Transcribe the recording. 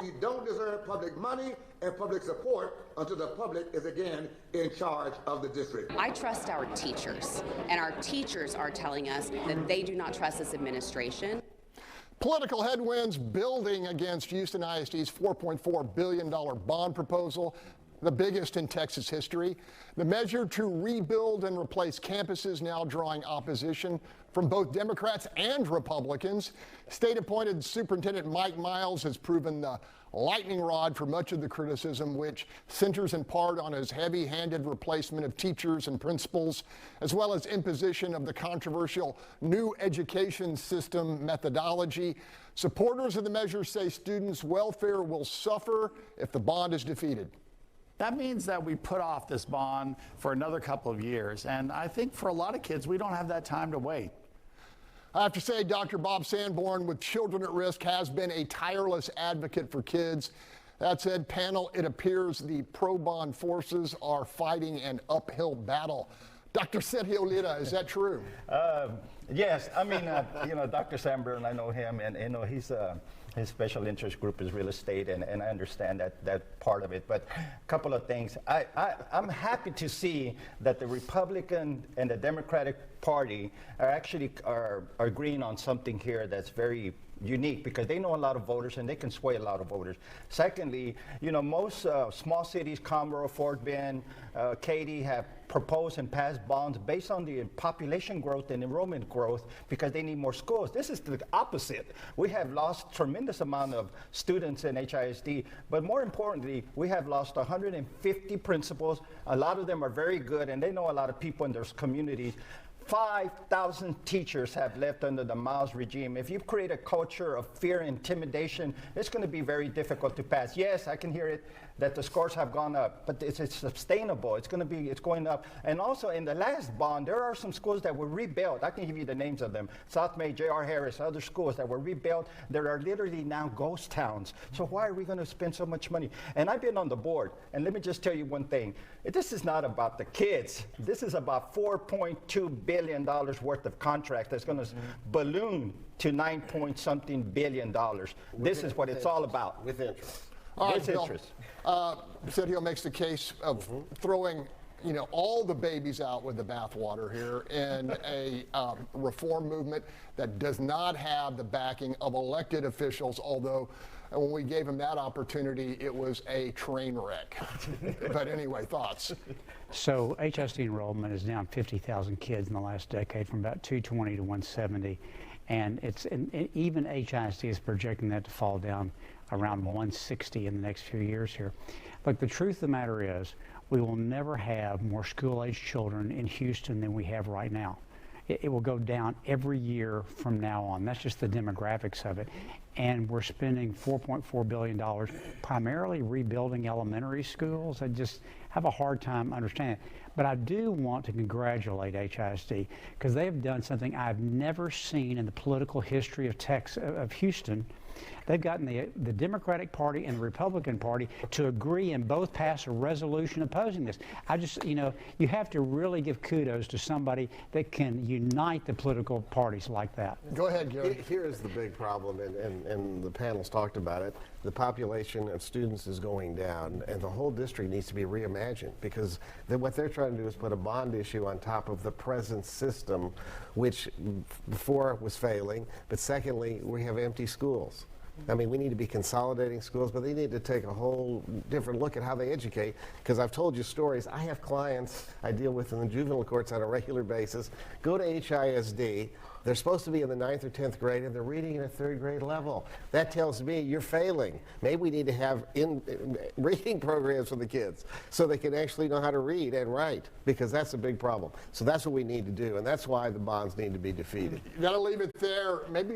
You don't deserve public money and public support until the public is again in charge of the district. I trust our teachers, and our teachers are telling us that they do not trust this administration. Political headwinds building against Houston ISD's $4.4 billion bond proposal, the biggest in Texas history. The measure to rebuild and replace campuses now drawing opposition from both Democrats and Republicans. State-appointed Superintendent Mike Miles has proven the lightning rod for much of the criticism, which centers in part on his heavy-handed replacement of teachers and principals, as well as imposition of the controversial new education system methodology. Supporters of the measure say students' welfare will suffer if the bond is defeated. That means that we put off this bond for another couple of years. And I think for a lot of kids, we don't have that time to wait. I have to say, Dr. Bob Sanborn with Children at Risk has been a tireless advocate for kids. That said, panel, it appears the pro-bond forces are fighting an uphill battle. Dr. Sergio Lira, is that true? Yes, I mean, Dr. Sanborn, I know him, and he's his special interest group is real estate, and I understand that part of it. But a couple of things. I'm happy to see that the Republican and the Democratic Party are actually agreeing on something here that's very unique, because they know a lot of voters and they can sway a lot of voters. Secondly, most small cities, Conroe, Fort Bend, Katy, have proposed and passed bonds based on the population growth and enrollment growth because they need more schools. This is the opposite. We have lost tremendous amount of students in HISD, but more importantly, we have lost 150 principals. A lot of them are very good, and they know a lot of people in their communities. 5,000 teachers have left under the Miles regime. If you create a culture of fear and intimidation, it's going to be very difficult to pass. Yes, I can hear it, that the scores have gone up, but it's sustainable. It's going up. And also in the last bond, there are some schools that were rebuilt. I can give you the names of them. South May, J.R. Harris, other schools that were rebuilt. There are literally now ghost towns. So why are we going to spend so much money? And I've been on the board, and let me just tell you one thing. This is not about the kids. This is about $4.2 billion worth of contracts that's going to balloon to $9-point-something billion. This is what it's all about. With interest. All right, Bill, Sergio makes the case of throwing all the babies out with the bathwater here in a reform movement that does not have the backing of elected officials, although when we gave him that opportunity, it was a train wreck. But anyway, thoughts? So HISD enrollment is down 50,000 kids in the last decade, from about 220 to 170. And even HISD is projecting that to fall down around 160 in the next few years here. Look, the truth of the matter is, we will never have more school-age children in Houston than we have right now. It will go down every year from now on. That's just the demographics of it. And we're spending $4.4 billion primarily rebuilding elementary schools. I just have a hard time understanding it. But I do want to congratulate HISD, because they have done something I've never seen in the political history of Houston. They've gotten the Democratic Party and the Republican Party to agree and both pass a resolution opposing this. I just, you have to really give kudos to somebody that can unite the political parties like that. Go ahead, Gary. Here is the big problem, and the panel's talked about it. The population of students is going down, and the whole district needs to be reimagined, because what they're trying to do is put a bond issue on top of the present system, which before was failing, but secondly, we have empty schools. I mean, we need to be consolidating schools, but they need to take a whole different look at how they educate, because I've told you stories. I have clients I deal with in the juvenile courts on a regular basis, go to HISD, they're supposed to be in the 9th or 10th grade, and they're reading at a 3rd grade level. That tells me you're failing. Maybe we need to have reading programs for the kids so they can actually know how to read and write, because that's a big problem. So that's what we need to do, and that's why the bonds need to be defeated. You got to leave it there. Maybe